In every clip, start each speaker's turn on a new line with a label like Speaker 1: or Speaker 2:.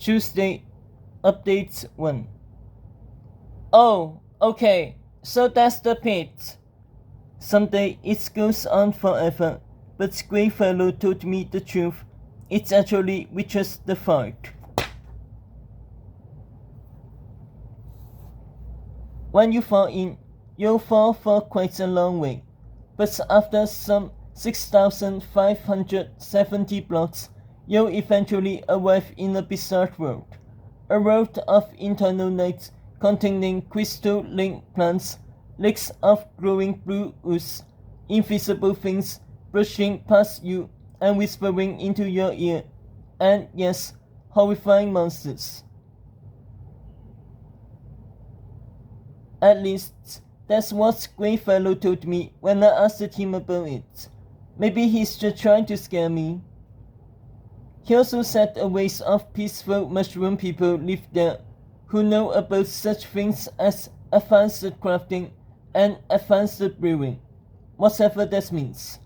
Speaker 1: Tuesday, updates 1. Oh, okay, so that's the pit. Someday it goes on forever, but Squayfellow told me the truth. It's actually just the fart. When you fall in, you'll fall for quite a long way, but after some 6,570 blocks, you'll eventually arrive in a bizarre world. A world of internal nights containing crystal-linked plants, lakes of glowing blue ooze, invisible things brushing past you and whispering into your ear, and yes, horrifying monsters. At least, that's what Squayfellow told me when I asked him about it. Maybe he's just trying to scare me. He also said a race of peaceful mushroom people live there who know about such things as advanced crafting and advanced brewing, whatever that means.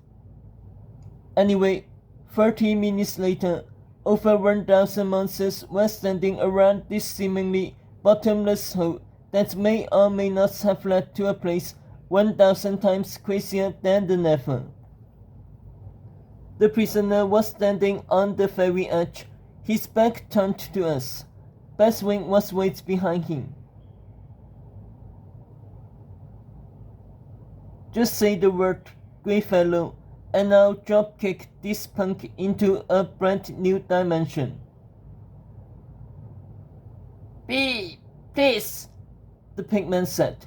Speaker 1: Anyway, 30 minutes later, over 1,000 monsters were standing around this seemingly bottomless hole that may or may not have led to a place 1,000 times crazier than the Nether. The prisoner was standing on the very edge, his back turned to us. Batswing was right behind him. Just say the word, Squayfellow, and I'll dropkick this punk into a brand new dimension.
Speaker 2: Please,
Speaker 1: the pigman said.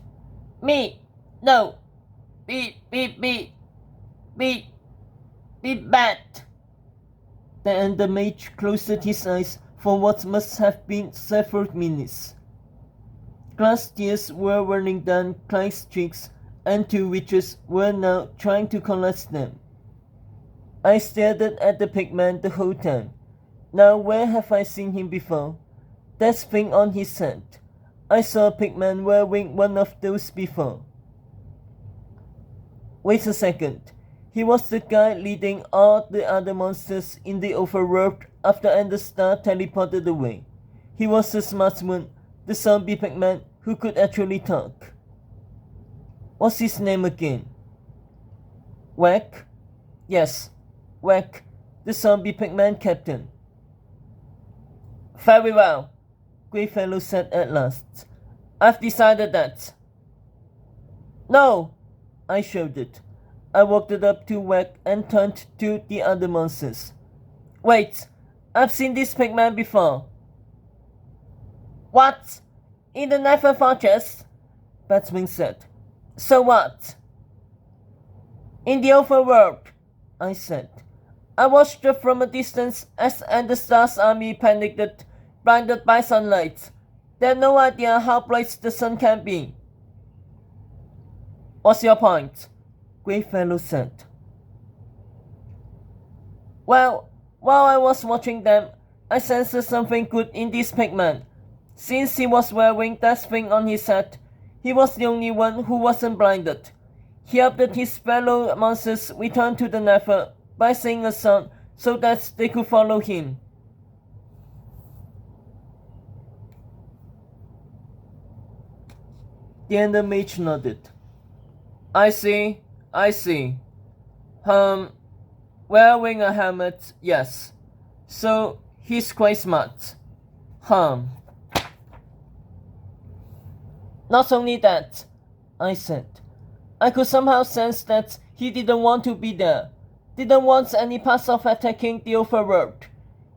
Speaker 2: Me, no, be bad.
Speaker 1: Then the mage closed his eyes for what must have been several minutes. Glass tears were running down Clyde's cheeks, and 2 witches were now trying to collect them. I stared at the pigman the whole time. Now where have I seen him before? That thing on his head. I saw a pigman wearing one of those before. Wait a second. He was the guy leading all the other monsters in the overworld after Enderstar teleported away. He was the smart one, the zombie pigman who could actually talk. What's his name again? Whack? Yes, Whack, the zombie pigman captain.
Speaker 2: Very well,
Speaker 1: Squayfellow said at last.
Speaker 2: I've decided that.
Speaker 1: No, I shouted. I walked up to Whack and turned to the other monsters.
Speaker 2: Wait, I've seen this pigman before.
Speaker 1: What? In the Nether Fortress? Batswing said.
Speaker 2: So what?
Speaker 1: In the overworld, I said. I watched from a distance as Enderstar's army panicked, blinded by sunlight. They had no idea how bright the sun can be.
Speaker 2: What's your point?
Speaker 1: Squayfellow said.
Speaker 2: Well, while I was watching them, I sensed something good in this pigman. Since he was wearing that thing on his head, he was the only one who wasn't blinded. He helped his fellow monsters return to the Nether by singing a song so that they could follow him.
Speaker 1: The Ender Mage nodded.
Speaker 2: I see. Wearing a helmet, yes. So, he's quite smart. Not only that, I said. I could somehow sense that he didn't want to be there. Didn't want any parts of attacking the overworld.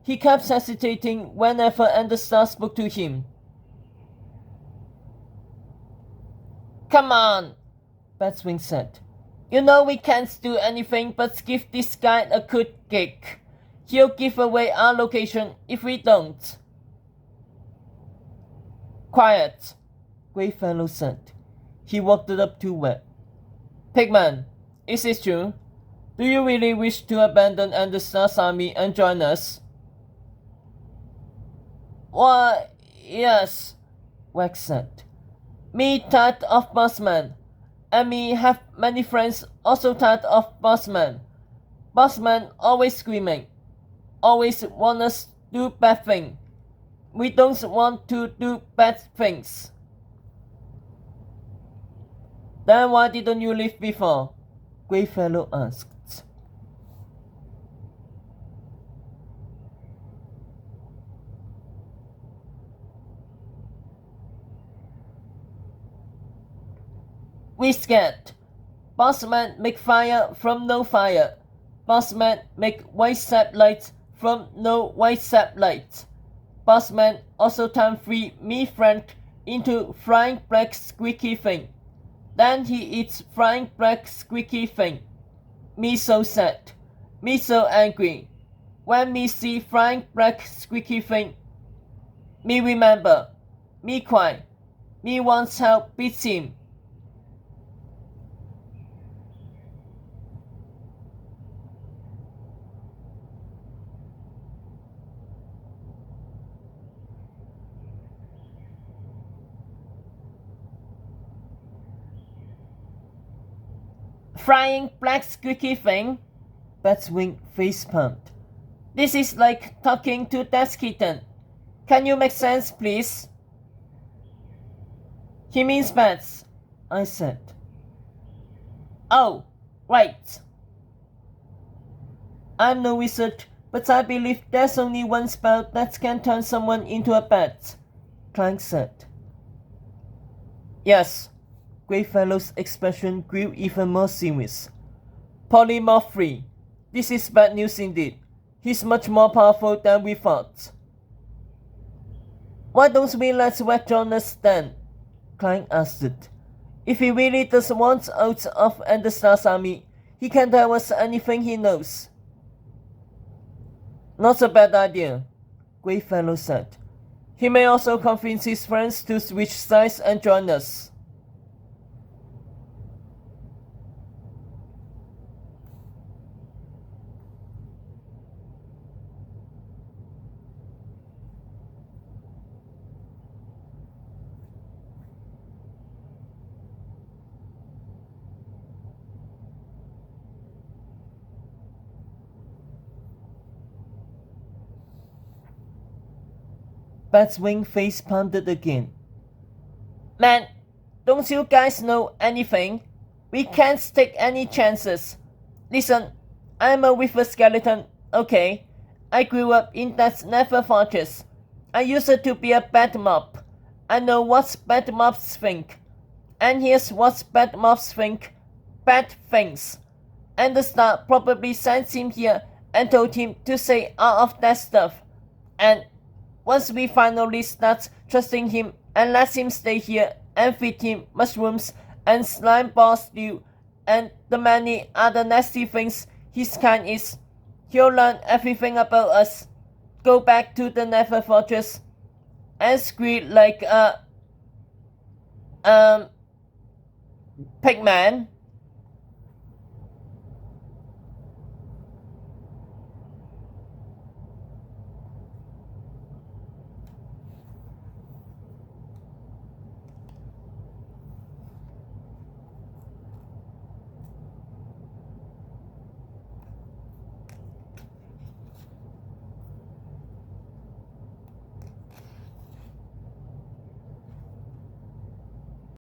Speaker 2: He kept hesitating whenever Enderstar spoke to him. Come on, Batswing said. You know we can't do anything but give this guy a good gig. He'll give away our location if we don't. Quiet,
Speaker 1: Squayfellow said. He walked up to Whack.
Speaker 2: Pigman, is this true? Do you really wish to abandon Enderstar's army and join us?
Speaker 1: Why, yes, Whack said.
Speaker 2: Me tired of Bossman, and me have many friends also tired of Bossman. Bossman always screaming, always want us do bad thing. We don't want to do bad things. Then why didn't you leave before?
Speaker 1: Greyfellow asked.
Speaker 2: We scared. Bossman make fire from no fire. Bossman make white sap light from no white sap light. Bossman also turn free me Frank into flying black squeaky thing. Then he eats flying black squeaky thing. Me so sad. Me so angry. When me see flying black squeaky thing, me remember. Me cry. Me wants help beats him. Flying black squeaky thing?
Speaker 1: Batwing face-palmed.
Speaker 2: This is like talking to that kitten. Can you make sense, please? He means bats,
Speaker 1: I said.
Speaker 2: Oh, right.
Speaker 1: I'm no wizard, but I believe there's only one spell that can turn someone into a bat, Clank said.
Speaker 2: Yes.
Speaker 1: Greyfellow's expression grew even more serious.
Speaker 2: Polymorphy. This is bad news indeed. He's much more powerful than we thought.
Speaker 1: Why don't we let Red Jonas then? Clank asked. If he really does want out of Enderstar's army, he can tell us anything he knows.
Speaker 2: Not a bad idea,
Speaker 1: Greyfellow said.
Speaker 2: He may also convince his friends to switch sides and join us.
Speaker 1: Batwing face palmed again.
Speaker 2: Man, don't you guys know anything? We can't take any chances. Listen, I'm a Wither skeleton, okay? I grew up in that Nether fortress. I used to be a bad mob. I know what bad mobs think. And here's what bad mobs think. Bad things. And the star probably sent him here and told him to say all of that stuff. And once we finally start trusting him and let him stay here and feed him mushrooms and slime ball stew and the many other nasty things his kind is, he'll learn everything about us, go back to the Nether fortress, and scream like a pigman.